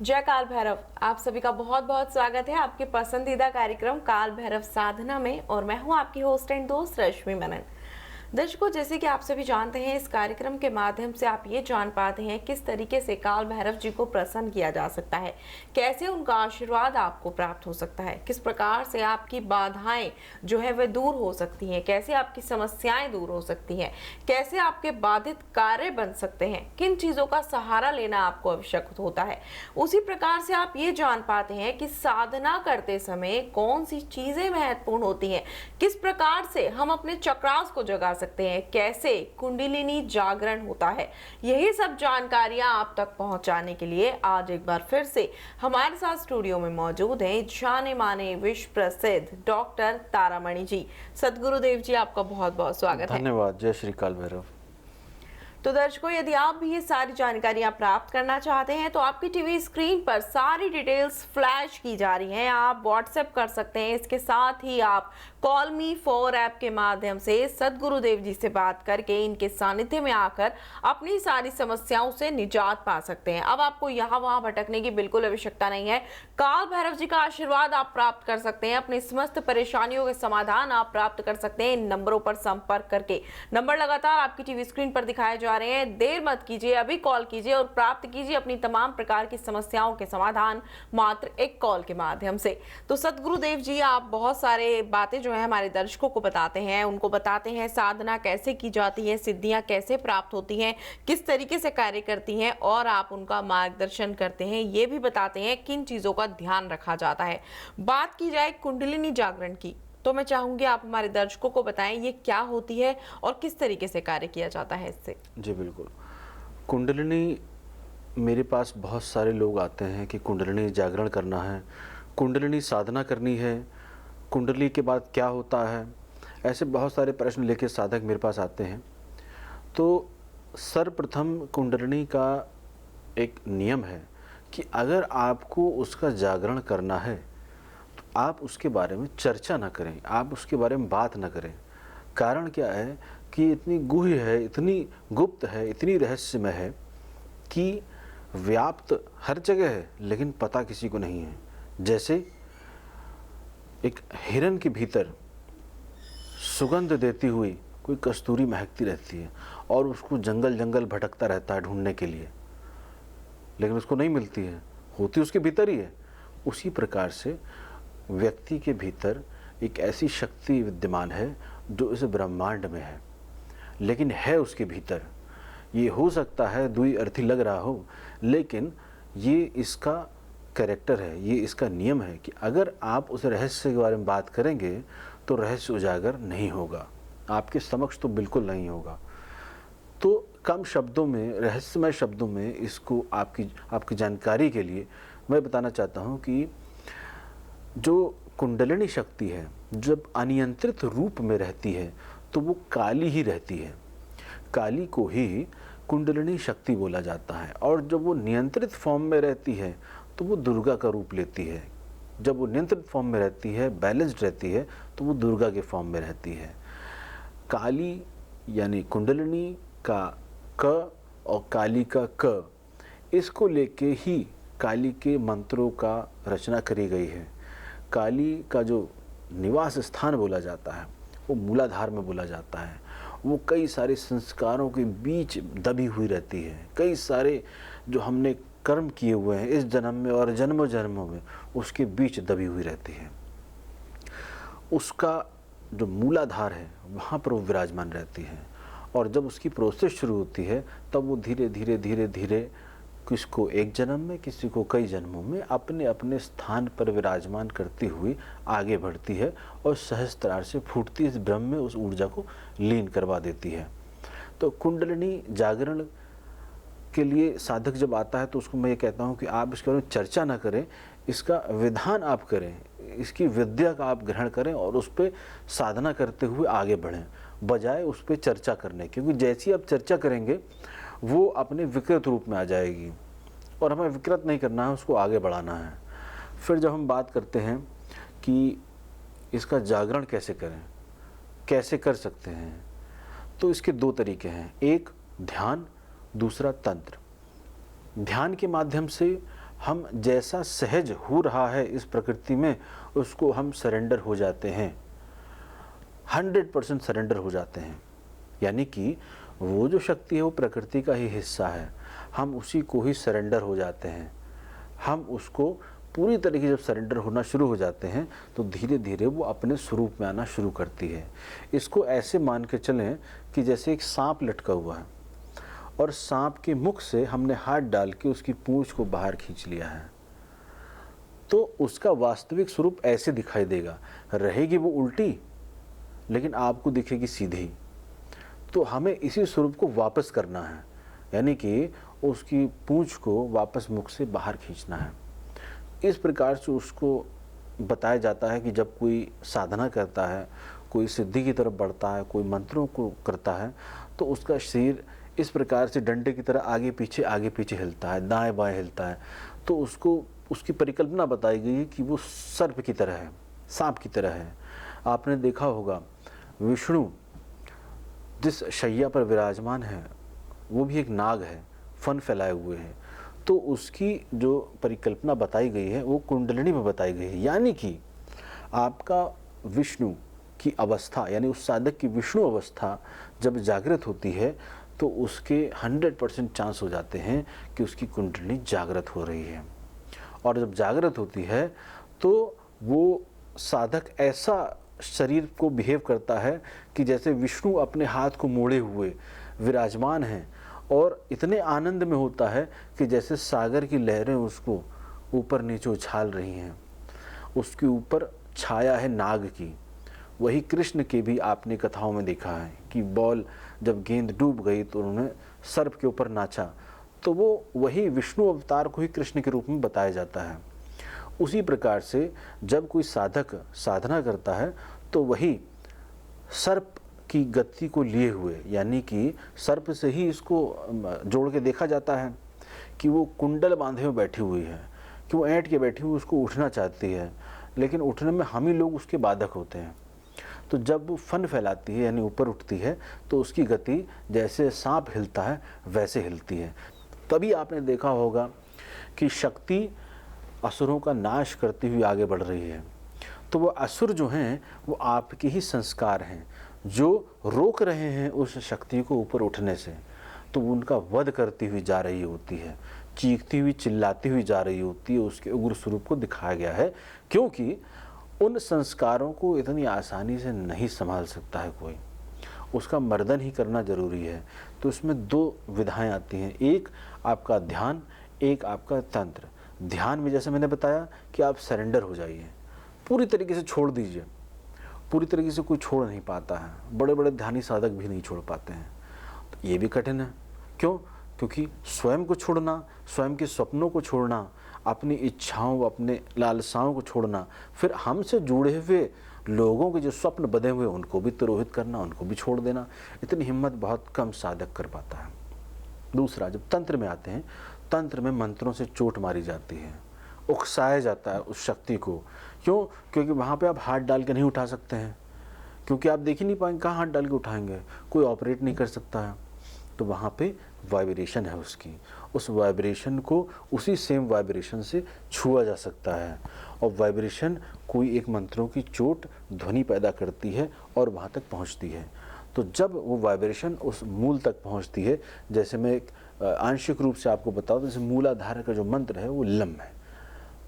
जय काल भैरव। आप सभी का बहुत बहुत स्वागत है आपके पसंदीदा कार्यक्रम काल भैरव साधना में, और मैं हूं आपकी होस्ट एंड दोस्त रश्मि मनन। दर्शकों, जैसे कि आप सभी जानते हैं, इस कार्यक्रम के माध्यम से आप ये जान पाते हैं किस तरीके से काल भैरव जी को प्रसन्न किया जा सकता है, कैसे उनका आशीर्वाद आपको प्राप्त हो सकता है, किस प्रकार से आपकी बाधाएं जो है वह दूर हो सकती हैं, कैसे आपकी समस्याएं दूर हो सकती हैं, कैसे आपके बाधित कार्य बन सकते हैं, किन चीजों का सहारा लेना आपको आवश्यक होता है। उसी प्रकार से आप ये जान पाते हैं कि साधना करते समय कौन सी चीजें महत्वपूर्ण होती हैं, किस प्रकार से हम अपने चक्रास को जगा सकते हैं, कैसे कुंडलिनी जागरण होता है। यही सब जानकारियां आप तक पहुंचाने के लिए आज एक बार फिर से हमारे साथ स्टूडियो में मौजूद हैं जाने माने विश्व प्रसिद्ध डॉक्टर तारामणि जी। सद्गुरुदेव जी, आपका बहुत बहुत स्वागत है। धन्यवाद। जय श्री काल भैरव। तो दर्शकों, यदि आप भी ये सारी जानकारियां प्राप्त करना चाहते हैं तो आपकी टीवी स्क्रीन पर सारी डिटेल्स फ्लैश की जा रही हैं। आप व्हाट्सएप कर सकते हैं, इसके साथ ही आप कॉल मी फॉर ऐप के माध्यम से सद्गुरुदेव जी से बात करके इनके सानिध्य में आकर अपनी सारी समस्याओं से निजात पा सकते हैं। अब आपको यहाँ वहां भटकने की बिल्कुल आवश्यकता नहीं है। काल भैरव जी का आशीर्वाद आप प्राप्त कर सकते हैं, अपनी समस्त परेशानियों के समाधान आप प्राप्त कर सकते हैं इन नंबरों पर संपर्क करके। नंबर लगातार आपकी टीवी स्क्रीन पर दिखाए जा रहे हैं। देर मत कीजिए, अभी कॉल कीजिए और प्राप्त कीजिए अपनी तमाम प्रकार की समस्याओं के समाधान मात्र एक कॉल के माध्यम से। तो सद्गुरुदेव जी, आप बहुत सारे बातें जो है हमारे दर्शकों को बताते हैं, उनको बताते हैं साधना कैसे की जाती है, सिद्धियां कैसे प्राप्त होती हैं, किस तरीके से कार्य करती हैं, और आप उनका मार्गदर्शन करते हैं। ये भी बताते हैं किन चीजों का ध्यान रखा जाता है। बात की जाए कुंडलिनी जागरण की, तो मैं चाहूंगी आप हमारे दर्शकों को बताएं ये क्या होती है और किस तरीके से कार्य किया जाता है इससे। जी बिल्कुल। कुंडलिनी, मेरे पास बहुत सारे लोग आते हैं कि कुंडलिनी जागरण करना है, कुंडलिनी साधना करनी है, कुंडली के बाद क्या होता है, ऐसे बहुत सारे प्रश्न लेके साधक मेरे पास आते हैं। तो सर्वप्रथम कुंडलिनी का एक नियम है कि अगर आपको उसका जागरण करना है तो आप उसके बारे में चर्चा ना करें, आप उसके बारे में बात ना करें। कारण क्या है कि इतनी गुह्य है, इतनी गुप्त है, इतनी रहस्यमय है कि व्याप्त हर जगह है लेकिन पता किसी को नहीं है। जैसे एक हिरन के भीतर सुगंध देती हुई कोई कस्तूरी महकती रहती है और उसको जंगल जंगल भटकता रहता है ढूंढने के लिए, लेकिन उसको नहीं मिलती है, होती उसके भीतर ही है। उसी प्रकार से व्यक्ति के भीतर एक ऐसी शक्ति विद्यमान है जो इस ब्रह्मांड में है, लेकिन है उसके भीतर। ये हो सकता है दुई अर्थी लग रहा हो, लेकिन ये इसका कैरेक्टर है, ये इसका नियम है कि अगर आप उस रहस्य के बारे में बात करेंगे तो रहस्य उजागर नहीं होगा, आपके समक्ष तो बिल्कुल नहीं होगा। तो कम शब्दों में, रहस्यमय शब्दों में इसको आपकी जानकारी के लिए मैं बताना चाहता हूँ कि जो कुंडलिनी शक्ति है, जब अनियंत्रित रूप में रहती है तो वो काली ही रहती है। काली को ही कुंडलिनी शक्ति बोला जाता है। और जब वो नियंत्रित फॉर्म में रहती है तो वो दुर्गा का रूप लेती है। जब वो नियंत्रित फॉर्म में रहती है, बैलेंस्ड रहती है, तो वो दुर्गा के फॉर्म में रहती है। काली यानी कुंडलिनी का क और काली का क, इसको लेके ही काली के मंत्रों का रचना करी गई है। काली का जो निवास स्थान बोला जाता है वो मूलाधार में बोला जाता है। वो कई सारे संस्कारों के बीच दबी हुई रहती है। कई सारे जो हमने कर्म किए हुए हैं इस जन्म में और जन्मों जन्मों में, उसके बीच दबी हुई रहती है। उसका जो मूलाधार है वहाँ पर वो विराजमान रहती है। और जब उसकी प्रोसेस शुरू होती है तब वो धीरे धीरे धीरे धीरे किसको एक जन्म में, किसी को कई जन्मों में अपने अपने स्थान पर विराजमान करती हुई आगे बढ़ती है और सहस्त्रार से फूटती इस ब्रह्म में उस ऊर्जा को लीन करवा देती है। तो कुंडलिनी जागरण के लिए साधक जब आता है तो उसको मैं ये कहता हूँ कि आप इसके बारे में चर्चा ना करें, इसका विधान आप करें, इसकी विद्या का आप ग्रहण करें और उस पर साधना करते हुए आगे बढ़ें, बजाय उस पर चर्चा करने। क्योंकि जैसी आप चर्चा करेंगे वो अपने विकृत रूप में आ जाएगी और हमें विकृत नहीं करना है, उसको आगे बढ़ाना है। फिर जब हम बात करते हैं कि इसका जागरण कैसे करें, कैसे कर सकते हैं, तो इसके दो तरीके हैं। एक ध्यान, दूसरा तंत्र। ध्यान के माध्यम से हम जैसा सहज हो रहा है इस प्रकृति में उसको हम सरेंडर हो जाते हैं, 100% सरेंडर हो जाते हैं। यानी कि वो जो शक्ति है वो प्रकृति का ही हिस्सा है, हम उसी को ही सरेंडर हो जाते हैं। हम उसको पूरी तरीके जब सरेंडर होना शुरू हो जाते हैं तो धीरे धीरे वो अपने स्वरूप में आना शुरू करती है। इसको ऐसे मान के चलें कि जैसे एक सांप लटका हुआ है और सांप के मुख से हमने हाथ डाल के उसकी पूंछ को बाहर खींच लिया है, तो उसका वास्तविक स्वरूप ऐसे दिखाई देगा। रहेगी वो उल्टी लेकिन आपको दिखेगी सीधी। तो हमें इसी स्वरूप को वापस करना है, यानी कि उसकी पूंछ को वापस मुख से बाहर खींचना है। इस प्रकार से उसको बताया जाता है कि जब कोई साधना करता है, कोई सिद्धि की तरफ बढ़ता है, कोई मंत्रों को करता है, तो उसका शरीर इस प्रकार से डंडे की तरह आगे पीछे हिलता है, दाएं बाएं हिलता है। तो उसको उसकी परिकल्पना बताई गई है कि वो सर्प की तरह है, सांप की तरह है। आपने देखा होगा विष्णु जिस शैया पर विराजमान है वो भी एक नाग है, फन फैलाए हुए हैं। तो उसकी जो परिकल्पना बताई गई है वो कुंडलिनी में बताई गई है। यानी कि आपका विष्णु की अवस्था, यानी उस साधक की विष्णु अवस्था जब जागृत होती है तो उसके 100% चांस हो जाते हैं कि उसकी कुंडलिनी जागृत हो रही है। और जब जागृत होती है तो वो साधक ऐसा शरीर को बिहेव करता है कि जैसे विष्णु अपने हाथ को मोड़े हुए विराजमान हैं और इतने आनंद में होता है कि जैसे सागर की लहरें उसको ऊपर नीचे उछाल रही हैं। उसके ऊपर छाया है नाग की। वही कृष्ण के भी आपने कथाओं में देखा है कि बॉल जब गेंद डूब गई तो उन्होंने सर्प के ऊपर नाचा। तो वो वही विष्णु अवतार को ही कृष्ण के रूप में बताया जाता है। उसी प्रकार से जब कोई साधक साधना करता है तो वही सर्प की गति को लिए हुए, यानी कि सर्प से ही इसको जोड़ के देखा जाता है कि वो कुंडल बांधे हुए बैठी हुई है, कि वो ऐंठ के बैठी हुई उसको उठना चाहती है, लेकिन उठने में हम ही लोग उसके बाधक होते हैं। तो जब वो फन फैलाती है यानी ऊपर उठती है तो उसकी गति जैसे सांप हिलता है वैसे हिलती है। तभी आपने देखा होगा कि शक्ति असुरों का नाश करती हुई आगे बढ़ रही है। तो वो असुर जो हैं वो आपके ही संस्कार हैं जो रोक रहे हैं उस शक्ति को ऊपर उठने से। तो उनका वध करती हुई जा रही होती है, चीखती हुई चिल्लाती हुई जा रही होती है। उसके उग्र स्वरूप को दिखाया गया है, क्योंकि उन संस्कारों को इतनी आसानी से नहीं संभाल सकता है कोई, उसका मर्दन ही करना जरूरी है। तो उसमें दो विधाएं आती हैं, एक आपका ध्यान, एक आपका तंत्र। ध्यान में जैसे मैंने बताया कि आप सरेंडर हो जाइए, पूरी तरीके से छोड़ दीजिए। पूरी तरीके से कोई छोड़ नहीं पाता है, बड़े बड़े ध्यानी साधक भी नहीं छोड़ पाते हैं। तो ये भी कठिन है। क्यों? क्योंकि स्वयं को छोड़ना, स्वयं के सपनों को छोड़ना, अपनी इच्छाओं, अपने लालसाओं को छोड़ना, फिर हमसे जुड़े हुए लोगों के जो स्वप्न बंधे हुए उनको भी तिरोहित करना, उनको भी छोड़ देना, इतनी हिम्मत बहुत कम साधक कर पाता है। दूसरा, जब तंत्र में आते हैं, तंत्र में मंत्रों से चोट मारी जाती है, उकसाया जाता है उस शक्ति को। क्यों? क्योंकि वहाँ पे आप हाथ डाल के नहीं उठा सकते हैं, क्योंकि आप देख ही नहीं पाएंगे, कहाँ हाथ डाल के उठाएंगे, कोई ऑपरेट नहीं कर सकता है। तो वहाँ पे वाइब्रेशन है उसकी, उस वाइब्रेशन को उसी सेम वाइब्रेशन से छुआ जा सकता है। और वाइब्रेशन कोई एक मंत्रों की चोट ध्वनि पैदा करती है और वहाँ तक पहुँचती है। तो जब वो वाइब्रेशन उस मूल तक पहुँचती है, जैसे मैं एक आंशिक रूप से आपको बताऊँ, जैसे मूलाधार का जो मंत्र है वो लम है।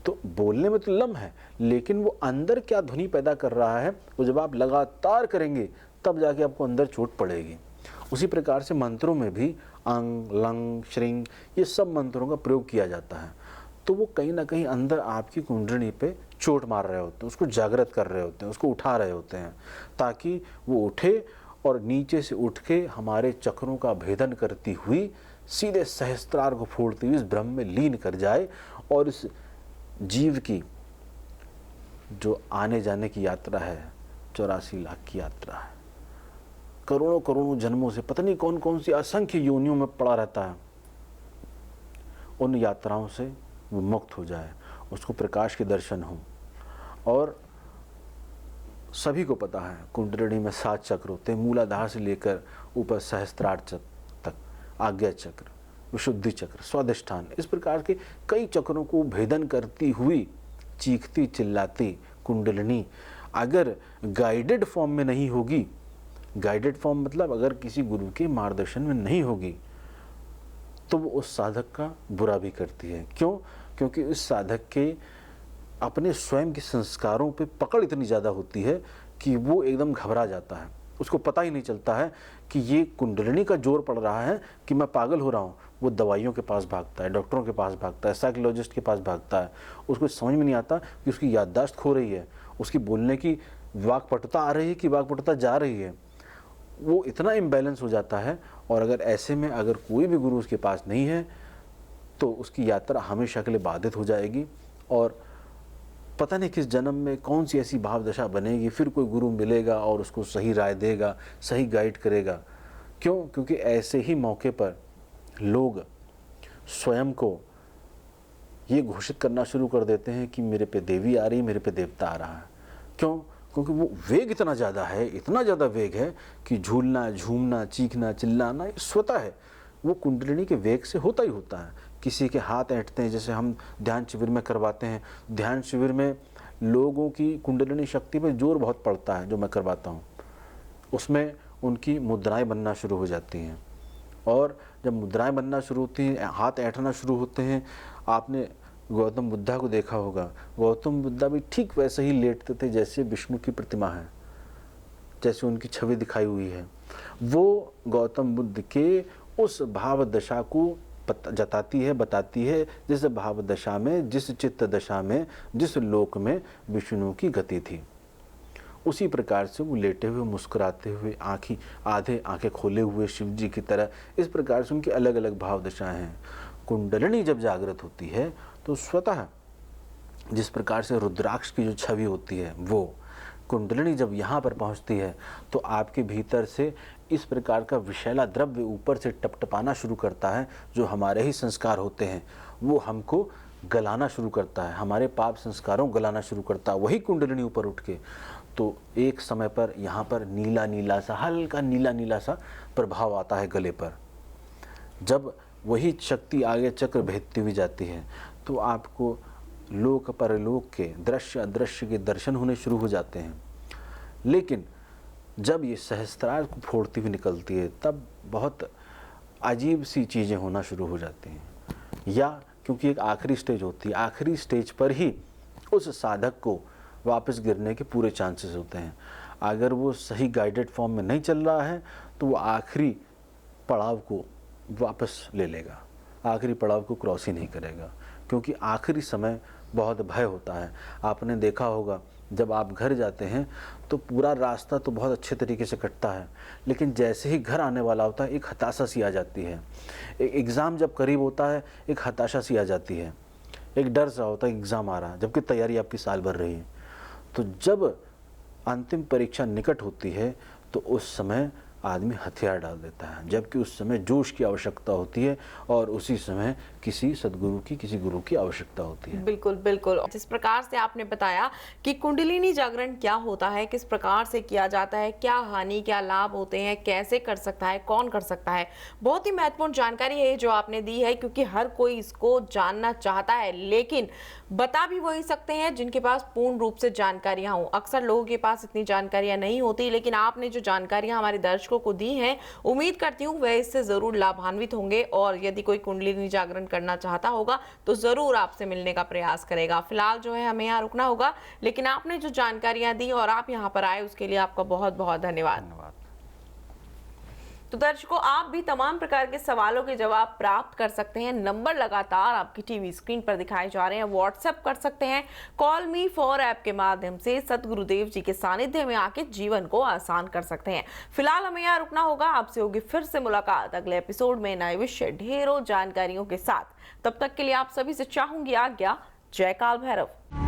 तो बोलने में तो लम है, लेकिन वो अंदर क्या ध्वनि पैदा कर रहा है वो जब आप लगातार करेंगे तब जाके आपको अंदर चोट पड़ेगी। उसी प्रकार से मंत्रों में भी अंग, लंग, श्रिंग, ये सब मंत्रों का प्रयोग किया जाता है। तो वो कहीं ना कहीं अंदर आपकी कुंडली पे चोट मार रहे होते हैं, उसको जागृत कर रहे होते हैं, उसको उठा रहे होते हैं, ताकि वो उठे और नीचे से उठ के हमारे चक्रों का भेदन करती हुई सीधे सहस्त्रार को फोड़ती हुई इस ब्रह्म में लीन कर जाए। और इस जीव की जो आने जाने की यात्रा है 84 लाख की यात्रा है, करोड़ों करोड़ों जन्मों से पता नहीं कौन कौन सी असंख्य योनियों में पड़ा रहता है, उन यात्राओं से वो मुक्त हो जाए, उसको प्रकाश के दर्शन हो। और सभी को पता है कुंडलिनी में 7 चक्र होते हैं, मूलाधार से लेकर ऊपर सहस्त्रार चक्र तक, आज्ञा चक्र, विशुद्धि चक्र, स्वाधिष्ठान, इस प्रकार के कई चक्रों को भेदन करती हुई चीखती चिल्लाती कुंडलिनी अगर गाइडेड फॉर्म में नहीं होगी, गाइडेड फॉर्म मतलब अगर किसी गुरु के मार्गदर्शन में नहीं होगी, तो वो उस साधक का बुरा भी करती है। क्यों? क्योंकि उस साधक के अपने स्वयं के संस्कारों पे पकड़ इतनी ज़्यादा होती है कि वो एकदम घबरा जाता है। उसको पता ही नहीं चलता है कि ये कुंडलिनी का जोर पड़ रहा है कि मैं पागल हो रहा हूँ। वो दवाइयों के पास भागता है, डॉक्टरों के पास भागता है, साइकोलॉजिस्ट के पास भागता है। उसको समझ में नहीं आता कि उसकी याददाश्त खो रही है, उसकी बोलने की वाक्पटुता आ रही है कि वाक्पटुता जा रही है। वो इतना इम्बैलेंस हो जाता है। और अगर ऐसे में अगर कोई भी गुरु उसके पास नहीं है तो उसकी यात्रा हमेशा के लिए बाधित हो जाएगी और पता नहीं किस जन्म में कौन सी ऐसी भाव दशा बनेगी, फिर कोई गुरु मिलेगा और उसको सही राय देगा, सही गाइड करेगा। क्यों? क्योंकि ऐसे ही मौके पर लोग स्वयं को ये घोषित करना शुरू कर देते हैं कि मेरे पे देवी आ रही, मेरे पे देवता आ रहा है। क्यों? क्योंकि वो वेग इतना ज़्यादा है, इतना ज़्यादा वेग है कि झूलना, झूमना, चीखना, चिल्लाना ये स्वतः है, वो कुंडलिनी के वेग से होता ही होता है। किसी के हाथ ऐंठते हैं, जैसे हम ध्यान शिविर में करवाते हैं। ध्यान शिविर में लोगों की कुंडलिनी शक्ति पर जोर बहुत पड़ता है, जो मैं करवाता हूँ। उसमें उनकी मुद्राएं बनना शुरू हो जाती हैं और जब मुद्राएं बनना शुरू होती हैं, हाथ ऐंठना शुरू होते हैं। आपने गौतम बुद्धा को देखा होगा, गौतम बुद्धा भी ठीक वैसे ही लेटते थे जैसे विष्णु की प्रतिमा है, जैसे उनकी छवि दिखाई हुई है। वो गौतम बुद्ध के उस भाव दशा को जताती है, बताती है, जिस भाव दशा में, जिस चित्त दशा में, जिस लोक में विष्णु की गति थी। उसी प्रकार से वो लेटे हुए, मुस्कुराते हुए, आधे आंखें खोले हुए शिव जी की तरह, इस प्रकार से उनकी अलग अलग भाव दशाएं हैं। कुंडलिनी जब जागृत होती है तो स्वतः जिस प्रकार से रुद्राक्ष की जो छवि होती है, वो कुंडलिनी जब यहाँ पर पहुँचती है तो आपके भीतर से इस प्रकार का विषैला द्रव्य ऊपर से टपटपाना शुरू करता है। जो हमारे ही संस्कार होते हैं वो हमको गलाना शुरू करता है, हमारे पाप संस्कारों गलाना शुरू करता है वही कुंडलिनी ऊपर उठ के। तो एक समय पर यहाँ पर नीला नीला सा, हल्का नीला नीला सा प्रभाव आता है गले पर। जब वही शक्ति आगे चक्र भेदती हुई जाती है तो आपको लोक परलोक के दृश्य अदृश्य के दर्शन होने शुरू हो जाते हैं। लेकिन जब ये सहस्त्रार को फोड़ती हुई निकलती है तब बहुत अजीब सी चीज़ें होना शुरू हो जाती हैं। या क्योंकि एक आखिरी स्टेज होती है, आखिरी स्टेज पर ही उस साधक को वापस गिरने के पूरे चांसेस होते हैं। अगर वो सही गाइडेड फॉर्म में नहीं चल रहा है तो वो आखिरी पड़ाव को वापस ले लेगा, आखिरी पड़ाव को क्रॉस ही नहीं करेगा। क्योंकि आखिरी समय बहुत भय होता है। आपने देखा होगा जब आप घर जाते हैं तो पूरा रास्ता तो बहुत अच्छे तरीके से कटता है, लेकिन जैसे ही घर आने वाला होता है एक हताशा सी आ जाती है। एक एग्ज़ाम जब करीब होता है एक हताशा सी आ जाती है, एक डर सा होता है एग्ज़ाम आ रहा है, जबकि तैयारी आपकी साल भर रही है। तो जब अंतिम परीक्षा निकट होती है तो उस समय आदमी हथियार डाल देता है, जबकि उस समय जोश की आवश्यकता होती है और उसी समय किसी सद्गुरु की, किसी गुरु की आवश्यकता होती है। बिल्कुल बिल्कुल। जिस प्रकार से आपने बताया कि कुंडलिनी जागरण क्या होता है, किस प्रकार से किया जाता है, क्या हानि क्या लाभ होते हैं, कैसे कर सकता है, कौन कर सकता है, बहुत ही महत्वपूर्ण जानकारी है जो आपने दी है। क्योंकि हर कोई इसको जानना चाहता है, लेकिन बता भी वही सकते हैं जिनके पास पूर्ण रूप से जानकारियां हों। अक्सर लोगों के पास इतनी जानकारियां नहीं होती, लेकिन आपने जो जानकारियां हमारे दर्शकों को दी हैं, उम्मीद करती हूँ वह इससे जरूर लाभान्वित होंगे। और यदि कोई कुंडलिनी जागरण करना चाहता होगा तो जरूर आपसे मिलने का प्रयास करेगा। फिलहाल जो है हमें यहाँ रुकना होगा, लेकिन आपने जो जानकारियां दी और आप यहाँ पर आए उसके लिए आपका बहुत बहुत धन्यवाद। तो दर्शकों, आप भी तमाम प्रकार के सवालों के जवाब प्राप्त कर सकते हैं। नंबर लगातार आपकी टीवी स्क्रीन पर दिखाए जा रहे हैं, व्हाट्सएप कर सकते हैं, कॉल मी फॉर ऐप के माध्यम से सतगुरुदेव जी के सानिध्य में आके जीवन को आसान कर सकते हैं। फिलहाल हमें यहाँ रुकना होगा, आपसे होगी फिर से मुलाकात अगले एपिसोड में नए विषय, ढेरों जानकारियों के साथ। तब तक के लिए आप सभी से चाहूंगी आज्ञा। जय काल भैरव।